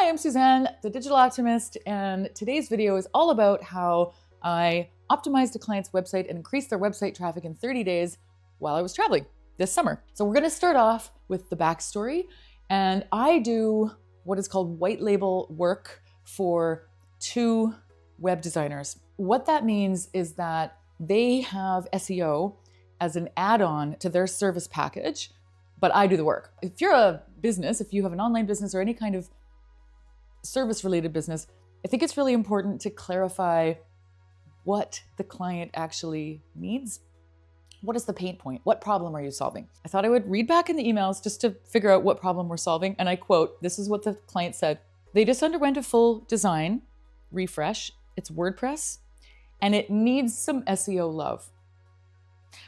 Hi, I'm Suzanne, the Digital Optimist, and today's video is all about how I optimized a client's website and increased their website traffic in 30 days while I was traveling this summer. So we're gonna start off with the backstory, and I do what is called white label work for two web designers. What that means is that they have SEO as an add-on to their service package, but I do the work. If you're a business, if you have an online business or any kind of service-related business, I think it's really important to clarify what the client actually needs. What is the pain point? What problem are you solving? I thought I would read back in the emails just to figure out what problem we're solving. And I quote, this is what the client said. They just underwent a full design refresh. It's WordPress and it needs some SEO love.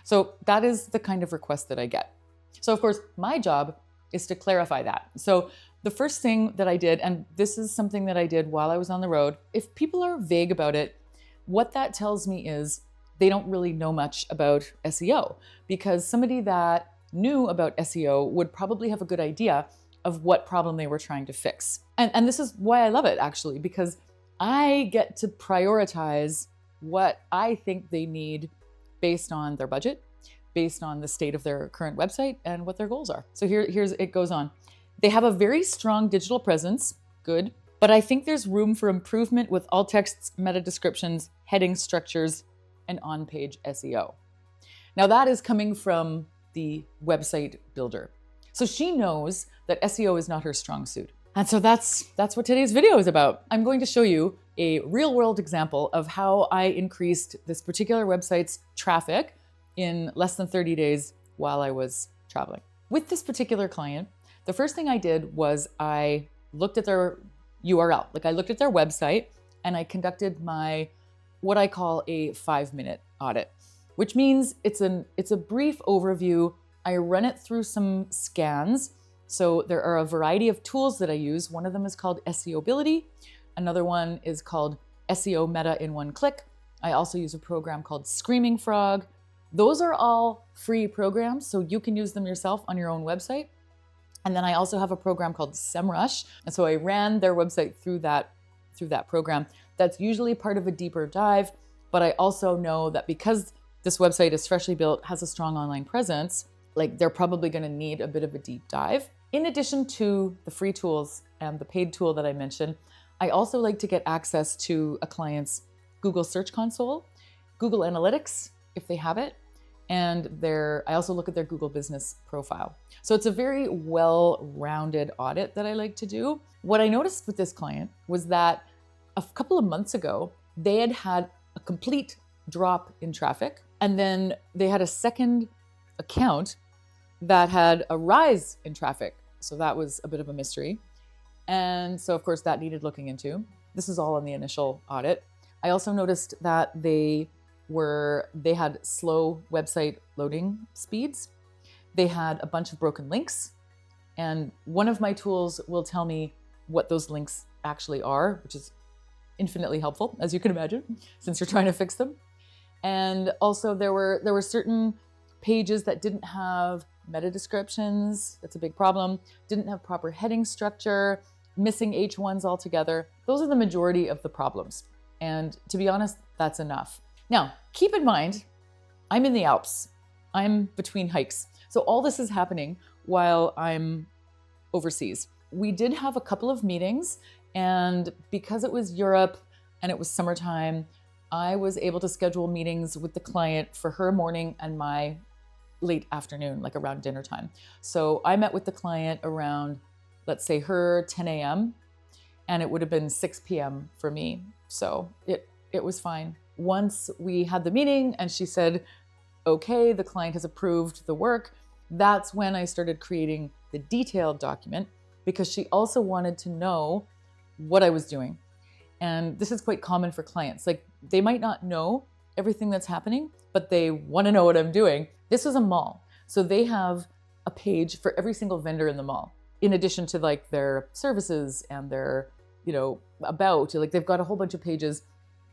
So that is the kind of request that I get. So of course, my job is to clarify that. So the first thing that I did, and this is something that I did while I was on the road, if people are vague about it, what that tells me is they don't really know much about SEO, because somebody that knew about SEO would probably have a good idea of what problem they were trying to fix. And this is why I love it, actually, because I get to prioritize what I think they need based on their budget, based on the state of their current website and what their goals are. So here's it goes on. They have a very strong digital presence, good, but I think there's room for improvement with alt texts, meta descriptions, heading structures, and on-page SEO. Now that is coming from the website builder. So she knows that SEO is not her strong suit. And so that's what today's video is about. I'm going to show you a real-world example of how I increased this particular website's traffic in less than 30 days while I was traveling. With this particular client, the first thing I did was I looked at their URL. Like I looked at their website and I conducted my, what I call a 5-minute audit, which means it's a brief overview. I run it through some scans. So there are a variety of tools that I use. One of them is called SEObility. Another one is called SEO Meta in one click. I also use a program called Screaming Frog. Those are all free programs, so you can use them yourself on your own website. And then I also have a program called SEMrush. And so I ran their website through that program. That's usually part of a deeper dive, but I also know that because this website is freshly built, has a strong online presence, like they're probably gonna need a bit of a deep dive. In addition to the free tools and the paid tool that I mentioned, I also like to get access to a client's Google Search Console, Google Analytics, if they have it, and I also look at their Google Business profile. So it's a very well-rounded audit that I like to do. What I noticed with this client was that a couple of months ago, they had a complete drop in traffic, and then they had a second account that had a rise in traffic. So that was a bit of a mystery. And so of course that needed looking into. This is all on the initial audit. I also noticed that they had slow website loading speeds. They had a bunch of broken links. And one of my tools will tell me what those links actually are, which is infinitely helpful, as you can imagine, since you're trying to fix them. And also there were certain pages that didn't have meta descriptions. That's a big problem. Didn't have proper heading structure, missing H1s altogether. Those are the majority of the problems. And to be honest, that's enough. Now, keep in mind, I'm in the Alps. I'm between hikes. So all this is happening while I'm overseas. We did have a couple of meetings, and because it was Europe and it was summertime, I was able to schedule meetings with the client for her morning and my late afternoon, like around dinner time. So I met with the client around, let's say her 10 a.m. and it would have been 6 p.m. for me. So it was fine. Once we had the meeting and she said, okay, the client has approved the work, that's when I started creating the detailed document, because she also wanted to know what I was doing. And this is quite common for clients. Like they might not know everything that's happening, but they want to know what I'm doing. This is a mall. So they have a page for every single vendor in the mall, in addition to like their services and their, about, like they've got a whole bunch of pages,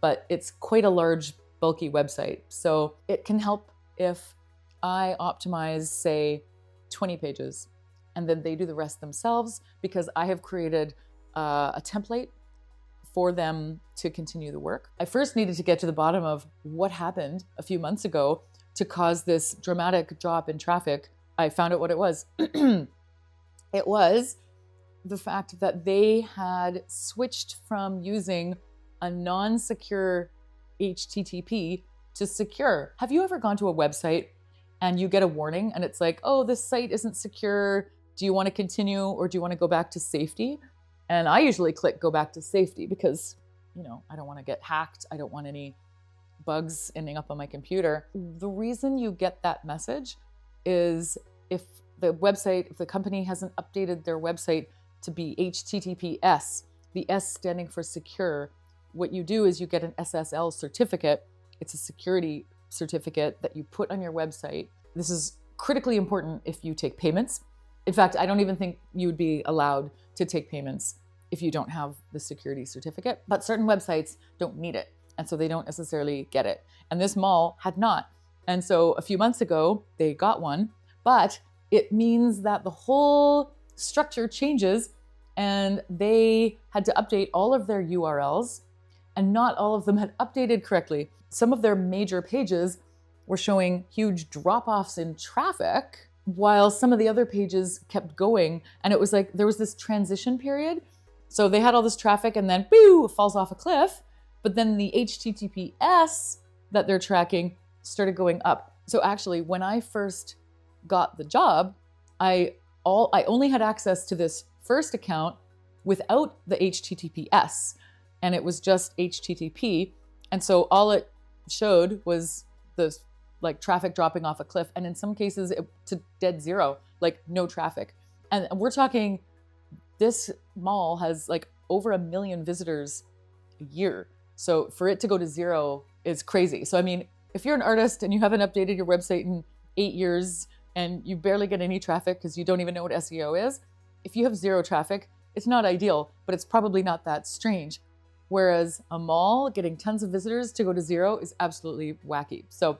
but it's quite a large, bulky website. So it can help if I optimize, say, 20 pages, and then they do the rest themselves, because I have created a template for them to continue the work. I first needed to get to the bottom of what happened a few months ago to cause this dramatic drop in traffic. I found out what it was. It was the fact that they had switched from using a non-secure HTTP to secure. Have you ever gone to a website and you get a warning and it's like, oh, this site isn't secure. Do you want to continue or do you want to go back to safety? And I usually click go back to safety because, I don't want to get hacked. I don't want any bugs ending up on my computer. The reason you get that message is if the company hasn't updated their website to be HTTPS, the S standing for secure, what you do is you get an SSL certificate. It's a security certificate that you put on your website. This is critically important if you take payments. In fact, I don't even think you would be allowed to take payments if you don't have the security certificate, but certain websites don't need it. And so they don't necessarily get it. And this mall had not. And so a few months ago, they got one, but it means that the whole structure changes and they had to update all of their URLs and not all of them had updated correctly. Some of their major pages were showing huge drop-offs in traffic while some of the other pages kept going. And it was like, there was this transition period. So they had all this traffic and then boo, it falls off a cliff. But then the HTTPS that they're tracking started going up. So actually, when I first got the job, I only had access to this first account without the HTTPS, and it was just HTTP. And so all it showed was the traffic dropping off a cliff, and in some cases to dead zero, like no traffic. And we're talking, this mall has like over 1 million visitors a year. So for it to go to zero is crazy. So I mean, if you're an artist and you haven't updated your website in 8 years and you barely get any traffic because you don't even know what SEO is, if you have zero traffic, it's not ideal, but it's probably not that strange. Whereas a mall getting tons of visitors to go to zero is absolutely wacky. So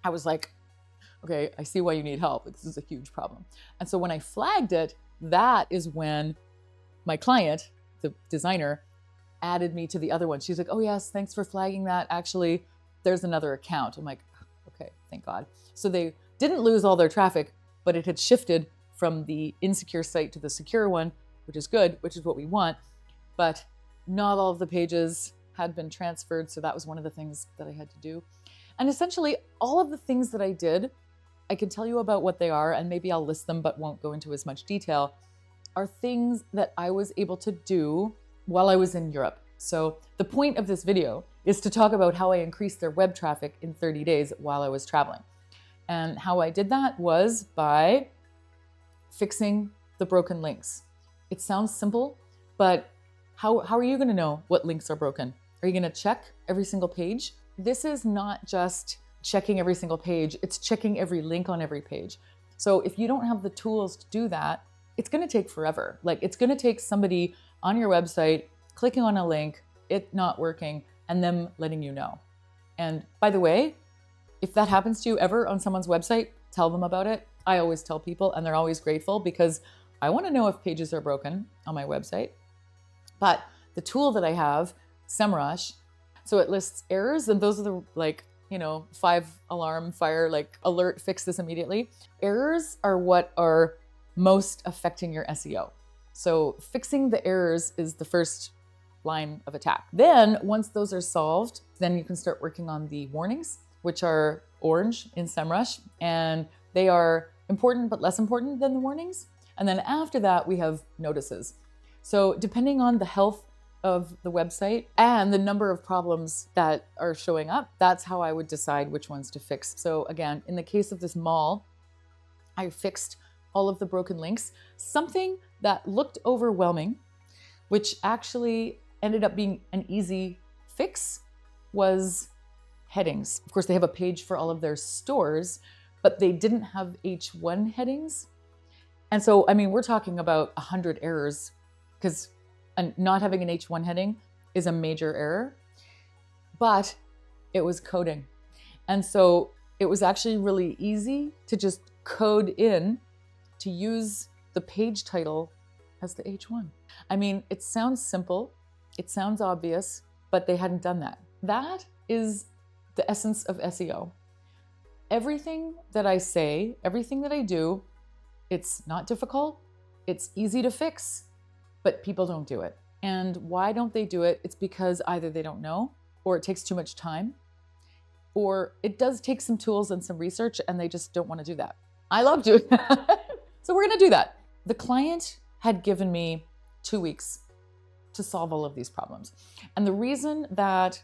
I was like, okay, I see why you need help. This is a huge problem. And so when I flagged it, that is when my client, the designer, added me to the other one. She's like, oh yes, thanks for flagging that. Actually, there's another account. I'm like, okay, thank God. So they didn't lose all their traffic, but it had shifted from the insecure site to the secure one, which is good, which is what we want. But not all of the pages had been transferred. So that was one of the things that I had to do. And essentially all of the things that I did, I can tell you about what they are, and maybe I'll list them, but won't go into as much detail, are things that I was able to do while I was in Europe. So the point of this video is to talk about how I increased their web traffic in 30 days while I was traveling. And how I did that was by fixing the broken links. It sounds simple, but how are you going to know what links are broken? Are you going to check every single page? This is not just checking every single page, it's checking every link on every page. So if you don't have the tools to do that, it's going to take forever. Like, it's going to take somebody on your website clicking on a link, it not working, and them letting you know. And by the way, if that happens to you ever on someone's website, tell them about it. I always tell people, and they're always grateful, because I want to know if pages are broken on my website. But the tool that I have, SEMrush, so it lists errors, and those are the 5-alarm fire, alert, fix this immediately. Errors are what are most affecting your SEO. So fixing the errors is the first line of attack. Then once those are solved, then you can start working on the warnings, which are orange in SEMrush, and they are important but less important than the warnings. And then after that, we have notices. So depending on the health of the website and the number of problems that are showing up, that's how I would decide which ones to fix. So again, in the case of this mall, I fixed all of the broken links. Something that looked overwhelming, which actually ended up being an easy fix, was headings. Of course, they have a page for all of their stores, but they didn't have H1 headings. And so, I mean, we're talking about 100 errors, because not having an H1 heading is a major error, but it was coding. And so it was actually really easy to just code in to use the page title as the H1. I mean, it sounds simple, it sounds obvious, but they hadn't done that. That is the essence of SEO. Everything that I say, everything that I do, it's not difficult, it's easy to fix, but people don't do it. And why don't they do it? It's because either they don't know, or it takes too much time, or it does take some tools and some research and they just don't want to do that. I love doing that. So we're going to do that. The client had given me 2 weeks to solve all of these problems. And the reason that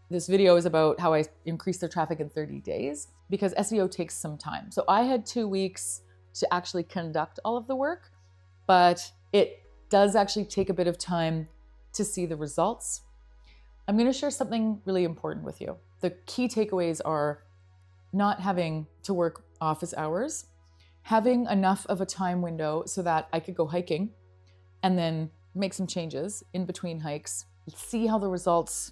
this video is about how I increase their traffic in 30 days, because SEO takes some time. So I had 2 weeks to actually conduct all of the work, but it does actually take a bit of time to see the results. I'm going to share something really important with you. The key takeaways are not having to work office hours, having enough of a time window so that I could go hiking and then make some changes in between hikes, see how the results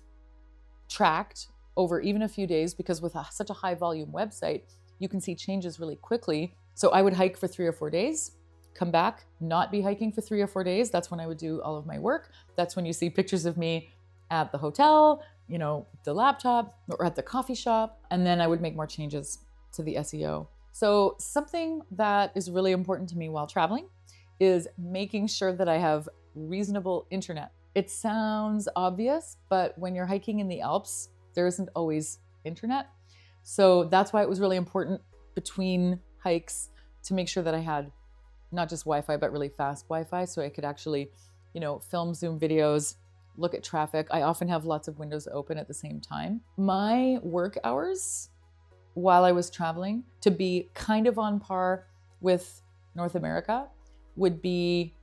tracked over even a few days, because with such a high volume website, you can see changes really quickly. So I would hike for 3 or 4 days, come back, not be hiking for 3 or 4 days. That's when I would do all of my work. That's when you see pictures of me at the hotel, the laptop, or at the coffee shop. And then I would make more changes to the SEO. So something that is really important to me while traveling is making sure that I have reasonable internet. It sounds obvious, but when you're hiking in the Alps, there isn't always internet. So that's why it was really important between hikes to make sure that I had not just Wi-Fi, but really fast Wi-Fi, so I could actually, film Zoom videos, look at traffic. I often have lots of windows open at the same time. My work hours while I was traveling, to be kind of on par with North America, would be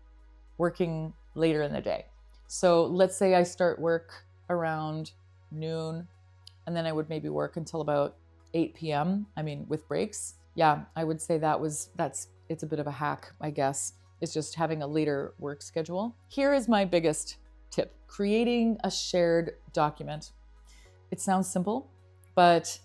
working later in the day. So let's say I start work around noon, and then I would maybe work until about 8 p.m. I mean, with breaks. Yeah, I would say it's a bit of a hack, I guess. It's just having a later work schedule. Here is my biggest tip: creating a shared document. It sounds simple, but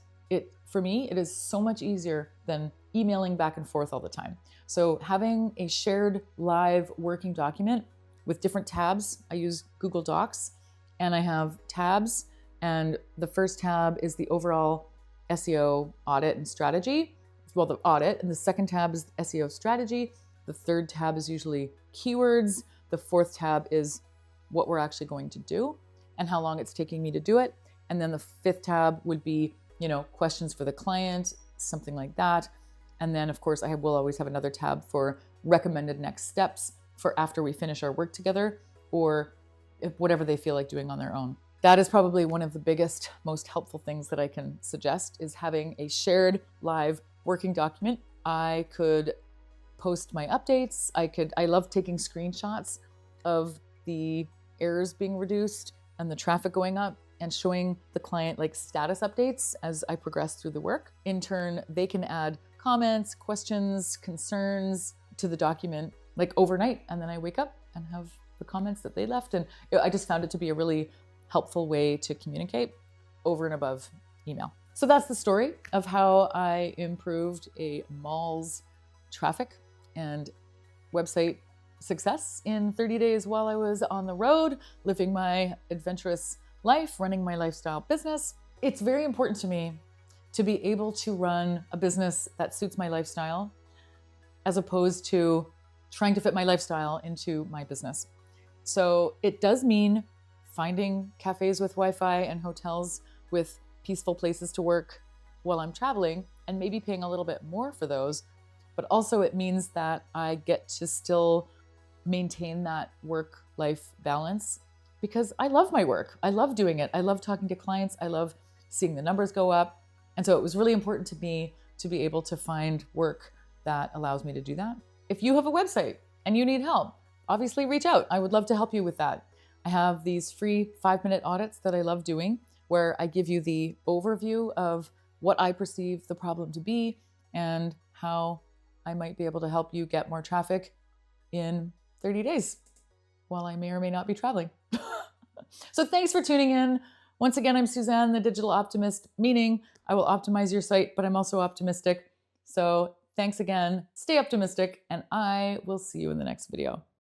for me, it is so much easier than emailing back and forth all the time. So having a shared live working document with different tabs. I use Google Docs, and I have tabs, and the first tab is the overall SEO audit and strategy. Well, the audit, and the second tab is SEO strategy. The third tab is usually keywords. The fourth tab is what we're actually going to do and how long it's taking me to do it. And then the fifth tab would be, questions for the client, something like that. And then of course I will always have another tab for recommended next steps for after we finish our work together, or whatever they feel like doing on their own. That is probably one of the biggest, most helpful things that I can suggest, is having a shared live working document. I could post my updates. I love taking screenshots of the errors being reduced and the traffic going up, and showing the client status updates as I progress through the work. In turn, they can add comments, questions, concerns to the document overnight, and then I wake up and have the comments that they left. And I just found it to be a really helpful way to communicate over and above email. So that's the story of how I improved a mall's traffic and website success in 30 days while I was on the road, living my adventurous life, running my lifestyle business. It's very important to me to be able to run a business that suits my lifestyle, as opposed to trying to fit my lifestyle into my business. So it does mean finding cafes with Wi-Fi and hotels with peaceful places to work while I'm traveling, and maybe paying a little bit more for those. But also it means that I get to still maintain that work-life balance, because I love my work. I love doing it. I love talking to clients. I love seeing the numbers go up. And so it was really important to me to be able to find work that allows me to do that. If you have a website and you need help, obviously reach out. I would love to help you with that. I have these free 5-minute audits that I love doing, where I give you the overview of what I perceive the problem to be and how I might be able to help you get more traffic in 30 days while I may or may not be traveling. So thanks for tuning in. Once again, I'm Suzanne, the Digital Optimist, meaning I will optimize your site, but I'm also optimistic. So thanks again, stay optimistic, and I will see you in the next video.